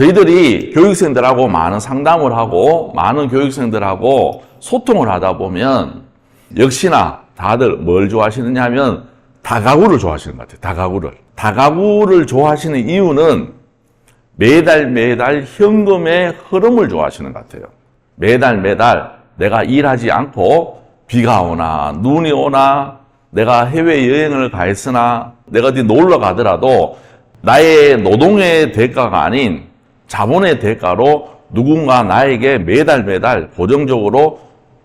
저희들이 교육생들하고 많은 상담을 하고 많은 교육생들하고 소통을 하다 보면 역시나 다들 뭘 좋아하시느냐 하면 다가구를 좋아하시는 것 같아요. 다가구를. 다가구를 좋아하시는 이유는 매달 현금의 흐름을 좋아하시는 것 같아요. 매달 내가 일하지 않고 비가 오나 눈이 오나 내가 해외여행을 가 있으나 내가 어디 놀러 가더라도 나의 노동의 대가가 아닌 자본의 대가로 누군가 나에게 매달 고정적으로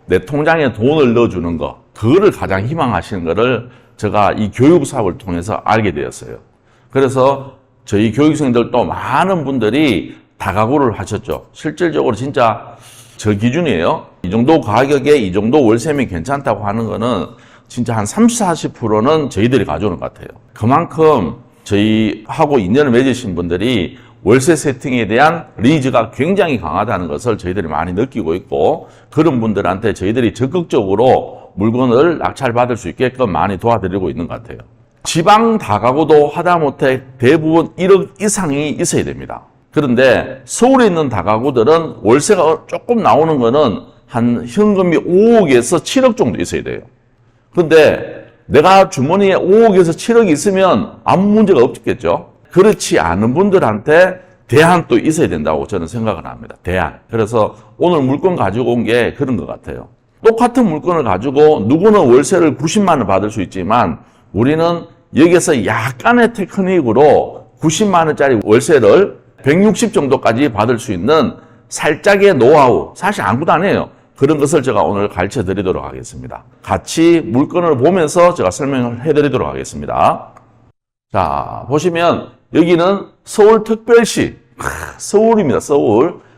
내 통장에 돈을 넣어주는 거, 그거를 가장 희망하시는 거를 제가 이 교육 사업을 통해서 알게 되었어요. 그래서 저희 교육생들도 많은 분들이 다가구를 하셨죠. 실질적으로 진짜 저 기준이에요. 이 정도 가격에 이 정도 월세면 괜찮다고 하는 거는 진짜 한 30, 40%는 저희들이 가져오는 것 같아요. 그만큼 저희하고 인연을 맺으신 분들이 월세 세팅에 대한 니즈가 굉장히 강하다는 것을 저희들이 많이 느끼고 있고, 그런 분들한테 저희들이 적극적으로 물건을 낙찰받을 수 있게끔 많이 도와드리고 있는 것 같아요. 지방 다가구도 하다못해 대부분 1억 이상이 있어야 됩니다. 그런데 서울에 있는 다가구들은 월세가 조금 나오는 거는 한 현금이 5억에서 7억 정도 있어야 돼요. 그런데 내가 주머니에 5억에서 7억이 있으면 아무 문제가 없겠죠. 그렇지 않은 분들한테 대안도 있어야 된다고 저는 생각을 합니다. 대안. 그래서 오늘 물건 가지고 온 게 그런 것 같아요. 똑같은 물건을 가지고 누구는 월세를 90만 원 받을 수 있지만 우리는 여기서 약간의 테크닉으로 90만 원짜리 월세를 160 정도까지 받을 수 있는 살짝의 노하우, 사실 아무것도 안 해요. 그런 것을 제가 오늘 가르쳐 드리도록 하겠습니다. 같이 물건을 보면서 제가 설명을 해드리도록 하겠습니다. 자, 보시면 여기는 서울특별시, 서울입니다.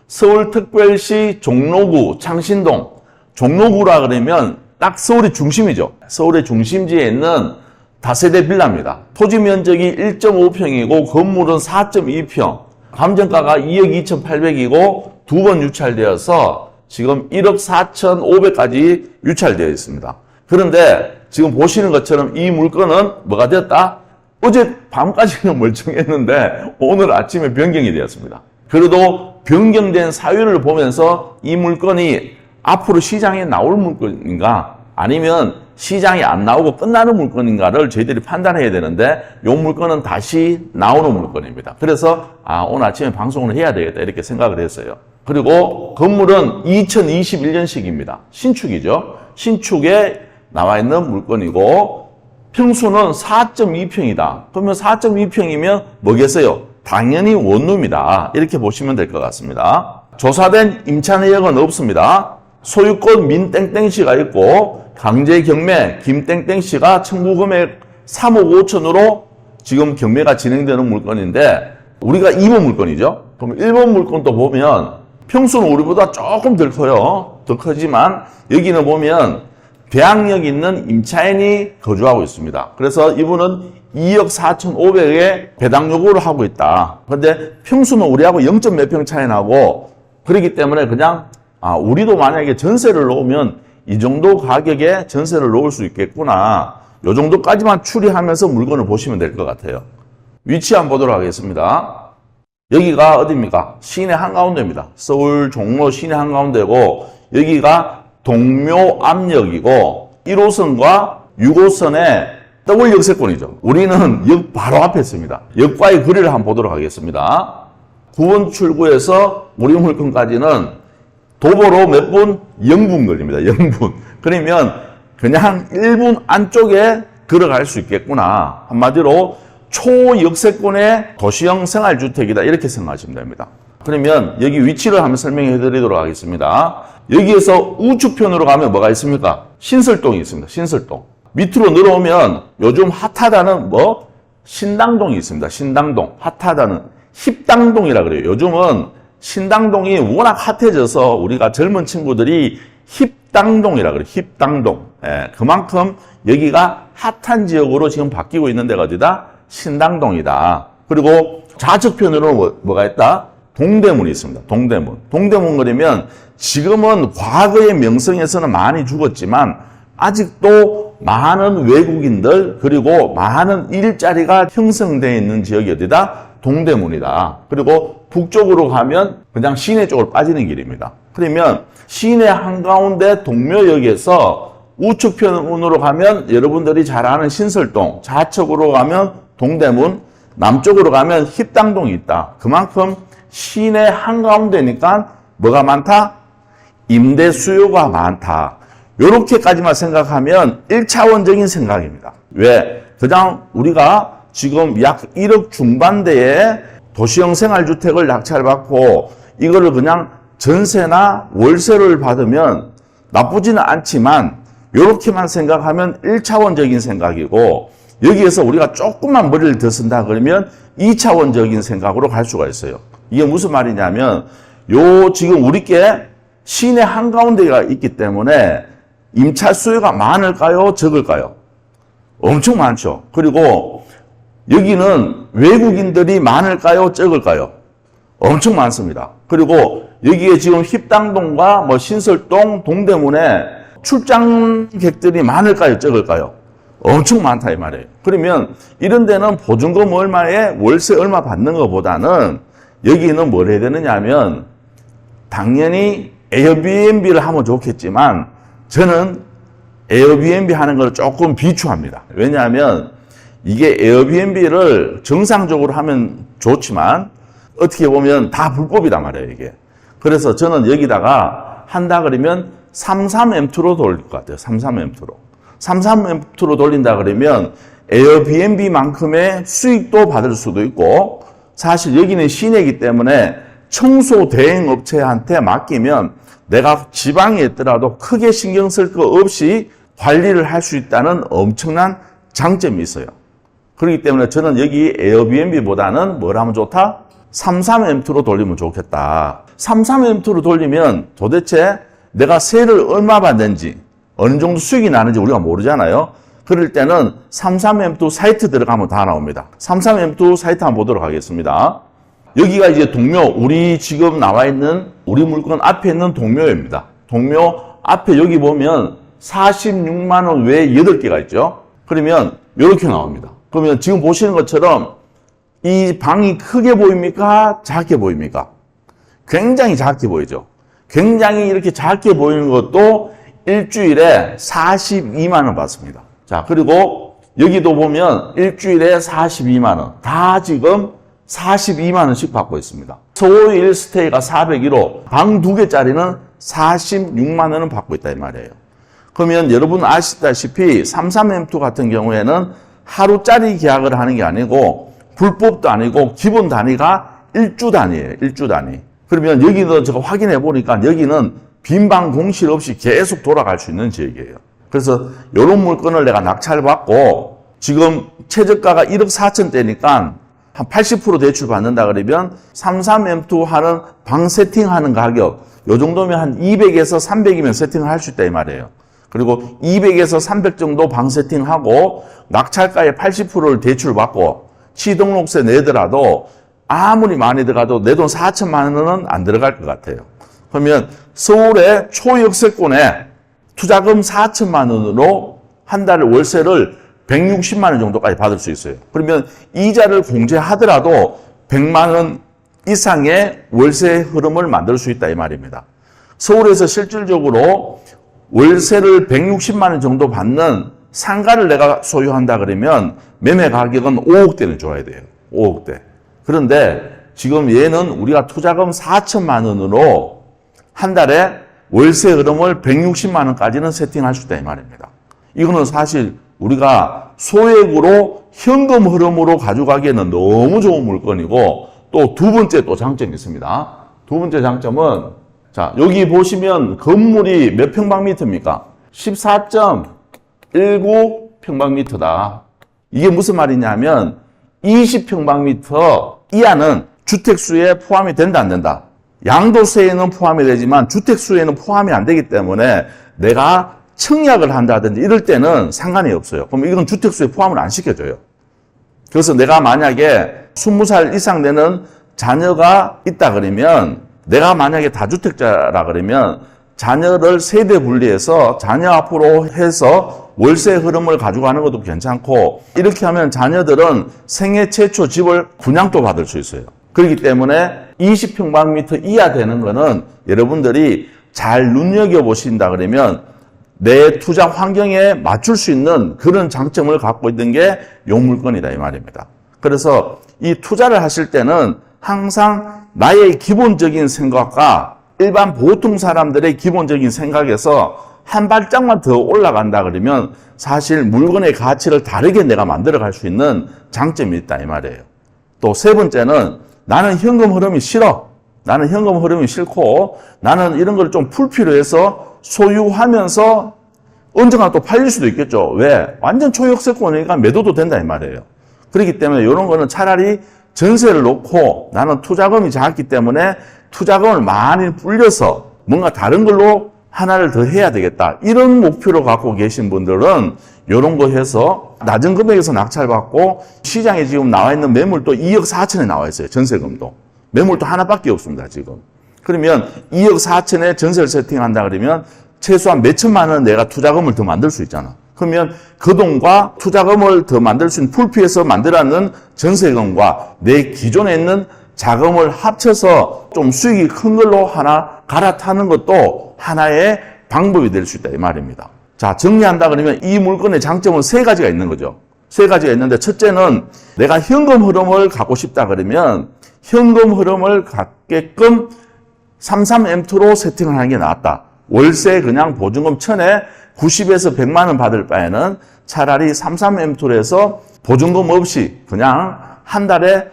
서울특별시 종로구 창신동. 종로구라 그러면 딱 서울의 중심이죠. 서울의 중심지에 있는 다세대 빌라입니다. 토지 면적이 1.5평이고 건물은 4.2평, 감정가가 2억 2,800이고 두 번 유찰되어서 지금 1억 4,500까지 유찰되어 있습니다. 그런데 지금 보시는 것처럼 이 물건은 뭐가 되었다? 어제 밤까지는 멀쩡했는데 오늘 아침에 변경이 되었습니다. 그래도 변경된 사유를 보면서 이 물건이 앞으로 시장에 나올 물건인가 아니면 시장이 안 나오고 끝나는 물건인가를 저희들이 판단해야 되는데 이 물건은 다시 나오는 물건입니다. 그래서 오늘 아침에 방송을 해야 되겠다 이렇게 생각을 했어요. 그리고 건물은 2021년식입니다. 신축이죠. 신축에 나와 있는 물건이고 평수는 4.2평이다. 그러면 4.2평이면 뭐겠어요? 당연히 원룸이다. 이렇게 보시면 될 것 같습니다. 조사된 임차 내역은 없습니다. 소유권 민땡땡씨가 있고 강제 경매 김땡땡씨가 청구 금액 3억 5천으로 지금 경매가 진행되는 물건인데 우리가 2번 물건이죠. 그럼 1번 물건도 보면 평수는 우리보다 조금 덜 커요. 더 크지만 여기는 보면 대항력 있는 임차인이 거주하고 있습니다. 그래서 이분은 2억 4,500에 배당 요구를 하고 있다. 그런데 평수는 우리하고 0. 몇 평 차이 나고 그렇기 때문에 그냥 우리도 만약에 전세를 놓으면 이 정도 가격에 전세를 놓을 수 있겠구나. 이 정도까지만 추리하면서 물건을 보시면 될 것 같아요. 위치 한번 보도록 하겠습니다. 여기가 어디입니까? 시내 한가운데입니다. 서울 종로 시내 한가운데고 여기가 동묘암역이고 1호선과 6호선의 더블 역세권이죠. 우리는 역 바로 앞에 있습니다. 역과의 거리를 한번 보도록 하겠습니다. 9번 출구에서 우리 물건까지는 도보로 몇 분? 0분 걸립니다. 0분. 그러면 그냥 1분 안쪽에 걸어갈 수 있겠구나. 한마디로 초역세권의 도시형 생활주택이다. 이렇게 생각하시면 됩니다. 그러면 여기 위치를 한번 설명해 드리도록 하겠습니다. 여기에서 우측편으로 가면 뭐가 있습니까? 신설동이 있습니다. 신설동. 밑으로 내려오면 요즘 핫하다는 신당동이 있습니다. 신당동. 핫하다는 힙당동이라 그래요. 요즘은 신당동이 워낙 핫해져서 우리가 젊은 친구들이 힙당동이라 그래요. 힙당동. 그만큼 여기가 핫한 지역으로 지금 바뀌고 있는 데가 어디다? 신당동이다. 그리고 좌측편으로 뭐가 있다? 동대문이 있습니다. 동대문. 동대문 그러면 지금은 과거의 명성에서는 많이 죽었지만 아직도 많은 외국인들 그리고 많은 일자리가 형성되어 있는 지역이 어디다? 동대문이다. 그리고 북쪽으로 가면 그냥 시내 쪽으로 빠지는 길입니다. 그러면 시내 한가운데 동묘역에서 우측편으로 가면 여러분들이 잘 아는 신설동, 좌측으로 가면 동대문, 남쪽으로 가면 힙당동이 있다. 그만큼 시내 한가운데니까 뭐가 많다? 임대 수요가 많다. 이렇게까지만 생각하면 1차원적인 생각입니다. 왜? 그냥 우리가 지금 약 1억 중반대에 도시형 생활주택을 낙찰받고 이거를 그냥 전세나 월세를 받으면 나쁘지는 않지만 이렇게만 생각하면 1차원적인 생각이고 여기에서 우리가 조금만 머리를 더 쓴다 그러면 2차원적인 생각으로 갈 수가 있어요. 이게 무슨 말이냐면 지금 우리께 시내 한가운데가 있기 때문에 임차 수요가 많을까요? 적을까요? 엄청 많죠. 그리고 여기는 외국인들이 많을까요? 적을까요? 엄청 많습니다. 그리고 여기에 지금 힙당동과 뭐 신설동, 동대문에 출장객들이 많을까요? 적을까요? 엄청 많다 이 말이에요. 그러면 이런 데는 보증금 얼마에 월세 얼마 받는 것보다는 여기는 뭘 해야 되느냐 하면 당연히 에어비앤비를 하면 좋겠지만 저는 에어비앤비 하는 걸 조금 비추합니다. 왜냐하면 이게 에어비앤비를 정상적으로 하면 좋지만 어떻게 보면 다 불법이단 말이에요, 이게. 그래서 저는 여기다가 한다 그러면 33M2로 돌릴 것 같아요. 33M2로. 33M2로 돌린다 그러면 에어비앤비만큼의 수익도 받을 수도 있고 사실 여기는 시내이기 때문에 청소 대행 업체한테 맡기면 내가 지방에 있더라도 크게 신경 쓸 거 없이 관리를 할 수 있다는 엄청난 장점이 있어요. 그렇기 때문에 저는 여기 에어비앤비보다는 뭘 하면 좋다? 33M2로 돌리면 좋겠다. 33M2로 돌리면 도대체 내가 세를 얼마 받는지 어느 정도 수익이 나는지 우리가 모르잖아요. 그럴 때는 33M2 사이트 들어가면 다 나옵니다. 33M2 사이트 한번 보도록 하겠습니다. 여기가 이제 동묘, 우리 지금 나와 있는 우리 물건 앞에 있는 동묘입니다. 동묘 앞에 여기 보면 46만 원 외에 8개가 있죠. 그러면 이렇게 나옵니다. 그러면 지금 보시는 것처럼 이 방이 크게 보입니까? 작게 보입니까? 굉장히 작게 보이죠. 굉장히 이렇게 작게 보이는 것도 일주일에 42만 원 받습니다. 자, 그리고 여기도 보면 일주일에 42만 원. 다 지금 42만 원씩 받고 있습니다. 서울 1스테이가 401호, 방 2개짜리는 46만 원은 받고 있다 이 말이에요. 그러면 여러분 아시다시피 33M2 같은 경우에는 하루짜리 계약을 하는 게 아니고 불법도 아니고 기본 단위가 1주 단위예요. 1주 단위. 그러면 여기도 제가 확인해 보니까 여기는 빈방 공실 없이 계속 돌아갈 수 있는 지역이에요. 그래서 이런 물건을 내가 낙찰받고 지금 최저가가 1억 4천대니까 한 80% 대출 받는다 그러면 33M2 하는 방 세팅하는 가격 요 정도면 한 200에서 300이면 세팅을 할 수 있다 이 말이에요. 그리고 200에서 300 정도 방 세팅하고 낙찰가의 80%를 대출받고 취등록세 내더라도 아무리 많이 들어가도 내 돈 4천만 원은 안 들어갈 것 같아요. 그러면 서울의 초역세권에 투자금 4천만 원으로 한 달 월세를 160만 원 정도까지 받을 수 있어요. 그러면 이자를 공제하더라도 100만 원 이상의 월세 흐름을 만들 수 있다 이 말입니다. 서울에서 실질적으로 월세를 160만 원 정도 받는 상가를 내가 소유한다 그러면 매매 가격은 5억대는 줘야 돼요. 5억대. 그런데 지금 얘는 우리가 투자금 4천만 원으로 한 달에 월세 흐름을 160만 원까지는 세팅할 수 있다 이 말입니다. 이거는 사실 우리가 소액으로 현금 흐름으로 가져가기에는 너무 좋은 물건이고 또 두 번째 또 장점이 있습니다. 두 번째 장점은 자 여기 보시면 건물이 몇 평방미터입니까? 14.19 평방미터다. 이게 무슨 말이냐면 20평방미터 이하는 주택수에 포함이 된다 안 된다? 양도세에는 포함이 되지만 주택수에는 포함이 안 되기 때문에 내가 청약을 한다든지 이럴 때는 상관이 없어요. 그럼 이건 주택수에 포함을 안 시켜줘요. 그래서 내가 만약에 20살 이상 되는 자녀가 있다 그러면 내가 만약에 다주택자라 그러면 자녀를 세대 분리해서 자녀 앞으로 해서 월세 흐름을 가져가는 것도 괜찮고 이렇게 하면 자녀들은 생애 최초 집을 분양도 받을 수 있어요. 그렇기 때문에 20평방미터 이하 되는 거는 여러분들이 잘 눈여겨보신다 그러면 내 투자 환경에 맞출 수 있는 그런 장점을 갖고 있는 게 요 물건이다 이 말입니다. 그래서 이 투자를 하실 때는 항상 나의 기본적인 생각과 일반 보통 사람들의 기본적인 생각에서 한 발짝만 더 올라간다 그러면 사실 물건의 가치를 다르게 내가 만들어 갈 수 있는 장점이 있다 이 말이에요. 또 세 번째는 나는 현금 흐름이 싫어. 나는 현금 흐름이 싫고 나는 이런 걸 좀 불필요해서 소유하면서 언젠가 또 팔릴 수도 있겠죠. 왜? 완전 초역세권이니까 매도도 된다 이 말이에요. 그렇기 때문에 이런 거는 차라리 전세를 놓고 나는 투자금이 작기 때문에 투자금을 많이 불려서 뭔가 다른 걸로 하나를 더 해야 되겠다. 이런 목표를 갖고 계신 분들은 이런 거 해서 낮은 금액에서 낙찰받고 시장에 지금 나와 있는 매물도 2억 4천에 나와 있어요. 전세금도. 매물도 하나밖에 없습니다. 지금. 그러면 2억 4천에 전세를 세팅한다 그러면 최소한 몇 천만 원 내가 투자금을 더 만들 수 있잖아. 그러면 그 돈과 투자금을 더 만들 수 있는 풀피에서 만들어놨는 전세금과 내 기존에 있는 자금을 합쳐서 좀 수익이 큰 걸로 하나 갈아타는 것도 하나의 방법이 될 수 있다 이 말입니다. 자, 정리한다 그러면 이 물건의 장점은 세 가지가 있는 거죠. 세 가지가 있는데 첫째는 내가 현금 흐름을 갖고 싶다 그러면 현금 흐름을 갖게끔 33M2로 세팅을 하는 게 낫다. 월세 그냥 보증금 1000에 90에서 100만 원 받을 바에는 차라리 33M2로 해서 보증금 없이 그냥 한 달에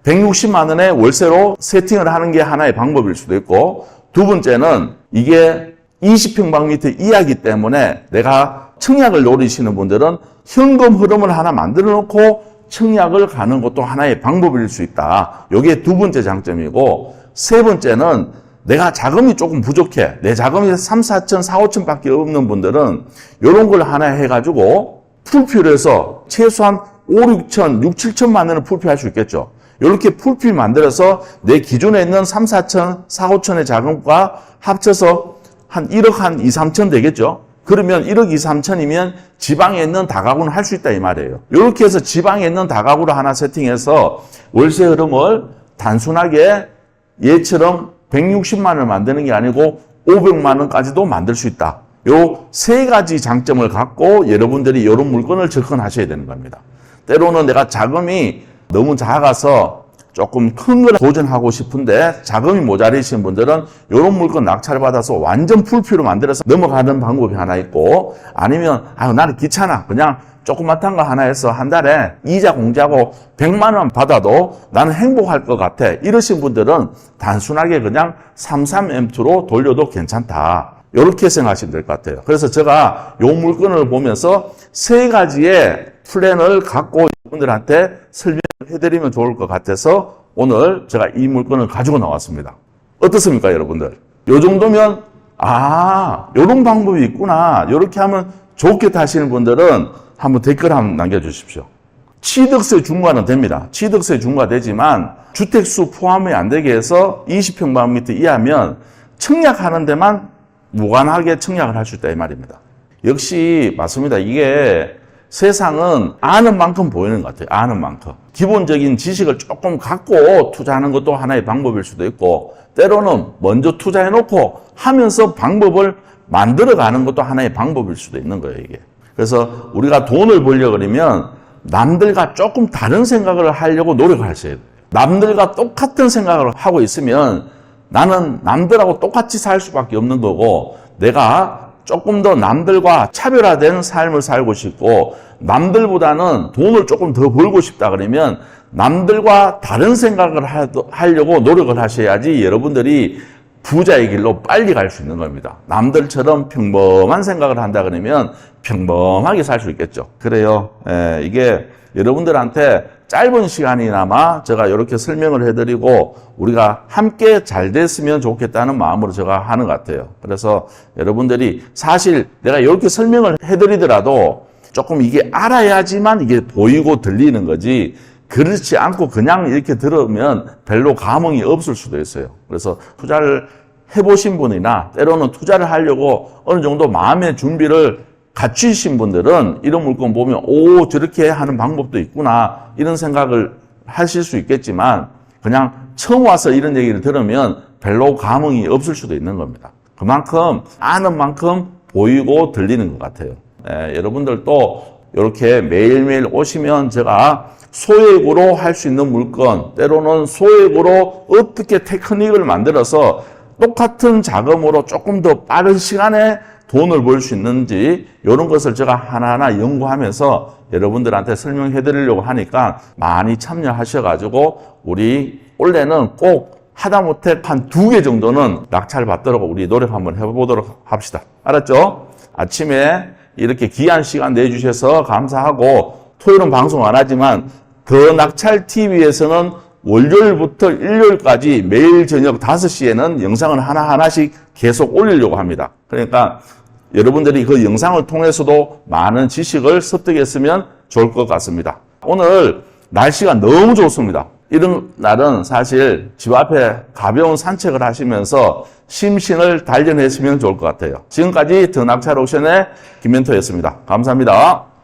160만 원의 월세로 세팅을 하는 게 하나의 방법일 수도 있고 두 번째는 이게 20평방미터 이하이기 때문에 내가 청약을 노리시는 분들은 현금 흐름을 하나 만들어 놓고 청약을 가는 것도 하나의 방법일 수 있다. 이게 두 번째 장점이고 세 번째는 내가 자금이 조금 부족해. 내 자금이 3, 4천, 4, 5천 밖에 없는 분들은 이런 걸 하나 해가지고 풀피를 해서 최소한 5, 6천, 6, 7천만 원을 풀피할 수 있겠죠. 이렇게 풀피 만들어서 내 기존에 있는 3, 4천, 4, 5천의 자금과 합쳐서 한 1억 한 2, 3천 되겠죠. 그러면 1억 2, 3천이면 지방에 있는 다가구는 할 수 있다 이 말이에요. 이렇게 해서 지방에 있는 다가구를 하나 세팅해서 월세 흐름을 단순하게 얘처럼 160만 원을 만드는 게 아니고 500만 원까지도 만들 수 있다. 요 세 가지 장점을 갖고 여러분들이 이런 물건을 접근하셔야 되는 겁니다. 때로는 내가 자금이 너무 작아서 조금 큰 걸 도전하고 싶은데 자금이 모자리신 분들은 이런 물건 낙찰을 받아서 완전 풀피로 만들어서 넘어가는 방법이 하나 있고 아니면 나는 귀찮아. 그냥 조그맣단 거 하나 해서 한 달에 이자 공제하고 100만 원 받아도 나는 행복할 것 같아. 이러신 분들은 단순하게 그냥 33M2로 돌려도 괜찮다. 이렇게 생각하시면 될 것 같아요. 그래서 제가 이 물건을 보면서 세 가지의 플랜을 갖고 여러분들한테 설명을 해드리면 좋을 것 같아서 오늘 제가 이 물건을 가지고 나왔습니다. 어떻습니까, 여러분들? 이 정도면 이런 방법이 있구나. 이렇게 하면 좋겠다 하시는 분들은 한번 댓글 한번 남겨주십시오. 취득세 중과는 됩니다. 취득세 중과되지만 주택수 포함이 안 되게 해서 20평방미터 이하면 청약하는 데만 무관하게 청약을 할 수 있다 이 말입니다. 역시 맞습니다. 이게 세상은 아는 만큼 보이는 것 같아요. 아는 만큼. 기본적인 지식을 조금 갖고 투자하는 것도 하나의 방법일 수도 있고 때로는 먼저 투자해놓고 하면서 방법을 만들어가는 것도 하나의 방법일 수도 있는 거예요. 이게. 그래서 우리가 돈을 벌려고 그러면 남들과 조금 다른 생각을 하려고 노력을 하셔야 돼요. 남들과 똑같은 생각을 하고 있으면 나는 남들하고 똑같이 살 수밖에 없는 거고 내가 조금 더 남들과 차별화된 삶을 살고 싶고 남들보다는 돈을 조금 더 벌고 싶다 그러면 남들과 다른 생각을 하려고 노력을 하셔야지 여러분들이 부자의 길로 빨리 갈 수 있는 겁니다. 남들처럼 평범한 생각을 한다 그러면 평범하게 살 수 있겠죠. 그래요. 이게 여러분들한테 짧은 시간이나마 제가 이렇게 설명을 해드리고 우리가 함께 잘 됐으면 좋겠다는 마음으로 제가 하는 것 같아요. 그래서 여러분들이 사실 내가 이렇게 설명을 해드리더라도 조금 이게 알아야지만 이게 보이고 들리는 거지 그렇지 않고 그냥 이렇게 들으면 별로 감흥이 없을 수도 있어요. 그래서 투자를 해보신 분이나 때로는 투자를 하려고 어느 정도 마음의 준비를 갖추신 분들은 이런 물건 보면 저렇게 하는 방법도 있구나 이런 생각을 하실 수 있겠지만 그냥 처음 와서 이런 얘기를 들으면 별로 감흥이 없을 수도 있는 겁니다. 그만큼 아는 만큼 보이고 들리는 것 같아요. 여러분들도 이렇게 매일매일 오시면 제가 소액으로 할 수 있는 물건, 때로는 소액으로 어떻게 테크닉을 만들어서 똑같은 자금으로 조금 더 빠른 시간에 돈을 벌 수 있는지 이런 것을 제가 하나하나 연구하면서 여러분들한테 설명해 드리려고 하니까 많이 참여하셔가지고 우리 올해는 꼭 하다못해 한 2개 정도는 낙찰 받도록 우리 노력 한번 해보도록 합시다. 알았죠? 아침에 이렇게 귀한 시간 내주셔서 감사하고 토요일은 방송 안 하지만 더 낙찰 TV에서는 월요일부터 일요일까지 매일 저녁 5시에는 영상을 하나하나씩 계속 올리려고 합니다. 그러니까 여러분들이 그 영상을 통해서도 많은 지식을 습득했으면 좋을 것 같습니다. 오늘 날씨가 너무 좋습니다. 이런 날은 사실 집 앞에 가벼운 산책을 하시면서 심신을 단련하시면 좋을 것 같아요. 지금까지 더 낙찰 옵션의 김멘토였습니다. 감사합니다.